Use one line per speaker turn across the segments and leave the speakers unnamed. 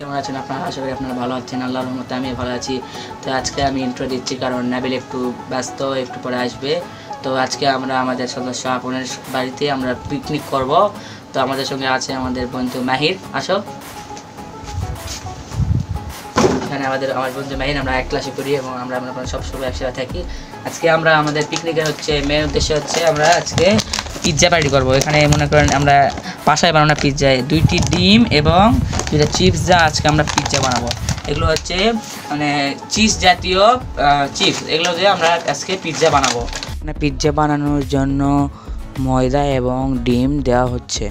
কেমন আছেন আপনারা? আশা করি আপনারা ভালো আছেন। আল্লাহর রহমতে আমি ভালো আছি। তো আজকে আমি ইন্ট্রো দিচ্ছি কারণ নাবিল একটু ব্যস্ত, একটু পরে আসবে। তো আজকে আমরা আমাদের সদস্য আপনের বাড়িতে আমরা পিকনিক করব। তো আমাদের সঙ্গে আছে আমাদের বন্ধু মাহির। আসো। এখানে আমার বন্ধু মাহির, আমরা এক ক্লাসে পড়ি এবং আমরা সবসময় একসাথে থাকি। আজকে আমরা আমাদের পিকনিকের মেন উদ্দেশ্য হচ্ছে আমরা আজকে পিৎজা পার্টি করব। এখানে মনে করেন আমরা বাসায় বানানো পিৎজায় 2টি ডিম এবং 2টা চিপস যা আজকে আমরা পিৎজা বানাবো। এগুলো হচ্ছে মানে চিজ জাতীয় চিপস, এগুলো দিয়ে আমরা আজকে পিৎজা বানাবো। মানে পিৎজা বানানোর জন্য ময়দা এবং ডিম দেওয়া হচ্ছে।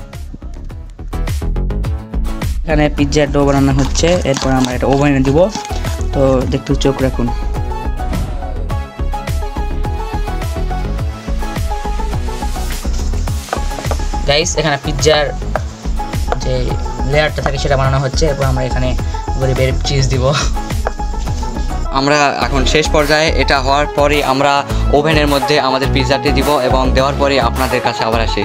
এখানে পিৎজার ডো বানানো হচ্ছে, এরপর আমরা এটা ওভেনে দিব। তো দেখতে চোখ রাখুন। গাইস, এখানে পিৎজার যে লেয়ারটা থাকে সেটা বানানো হচ্ছে, এরপর আমরা এখানে বের চিজ দিব।
আমরা এখন শেষ পর্যায়ে, এটা হওয়ার পরে আমরা ওভেনের মধ্যে আমাদের পিৎজাটি দিব এবং দেওয়ার পরে আপনাদের কাছে আবার আসি।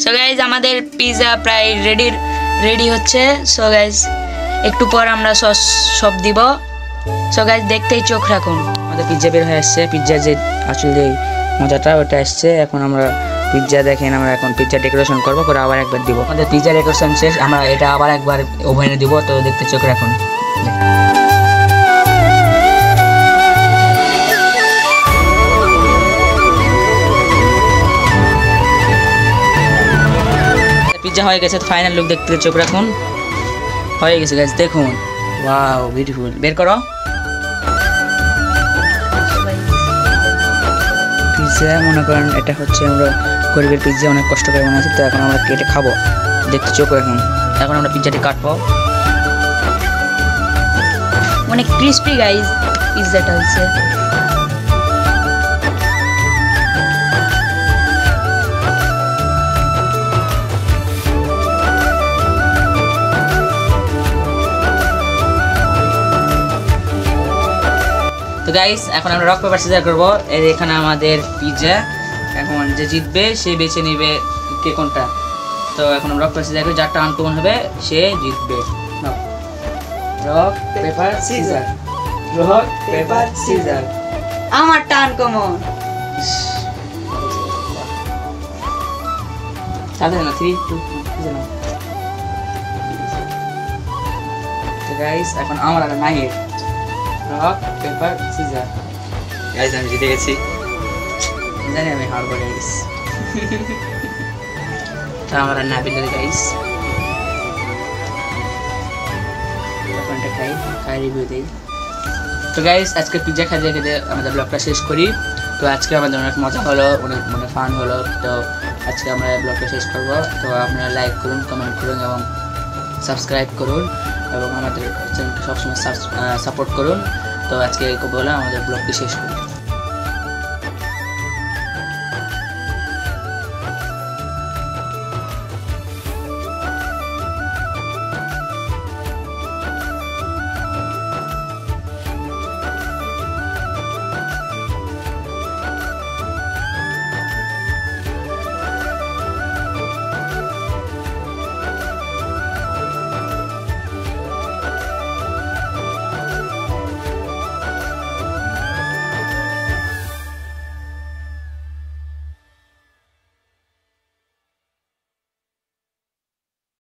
সো গাইজ, আমাদের পিৎজা প্রায় রেডি হচ্ছে। সো গাইজ, একটু পর আমরা সস সব দিব। সো গাইজ, দেখতেই চোখ রাখুন।
আমাদের পিৎজা বের হয়ে আসছে। পিৎজা যে আসলে মজাটা ওটা আসছে। এখন আমরা পিৎজা দেখেন, আমরা এখন পিৎজা ডেকোরেশন করবো, করে আবার একবার দিব। আমাদের পিৎজা ডেকোরেশন শেষ, আমরা এটা আবার একবার ওভেনে দিব। তো দেখতে চোখ রাখুন। পিৎজা হয়ে গেছে, ফাইনাল লুক দেখতে চোখ রাখুন। হয়ে গেছে গাইস, দেখুন। Wow, beautiful. বের করো পিৎজা। মনে করেন এটা হচ্ছে আমরা গরিবের পিৎজা, অনেক কষ্ট করে বানাচ্ছি। তো এখন আমরা কেটে খাবো, দেখতে চোখ রাখুন। এখন আমরা পিৎজাটি কাটবো।
অনেক ক্রিস্পি গাইজ পিৎজাটা হচ্ছে।
তো গাইস, এখন আমরা রক পেপার সিজার করবো। এখানে আমাদের পিৎজা, এখন যে জিতবে সে বেছে নেবে কে কোনটা। তো এখন রক পেপার সিজার করি, যারটা আনকমন হবে সে জিতবে। Rock paper scissor, rock paper scissor.
আমারটা আনকমন।
সাথে না 3 2 1। তো গাইস, এখন আমরা মাহির রক পেপার সিজার।
গাইস, আমি জিতে গেছি।
জানি আমি হারবো গাইস। তো আমরা নাবিলের গাইস ওখানটা খাই রিভিউ দিই। তো গাইস, আজকে পিৎজা খেতে খেতে আমাদের ব্লগটা শেষ করি। তো আজকে আমাদের অনেক মজা হলো, অনেক মানে ফান হলো। তো আজকে আমরা ব্লগটা শেষ করব। তো আপনারা লাইক করুন, কমেন্ট করুন এবং সাবস্ক্রাইব করুন এবং আমাদের চ্যানেলকে সবসময় সাপোর্ট করুন। তো আজকে বলে আমাদের ব্লগটি শেষ করি।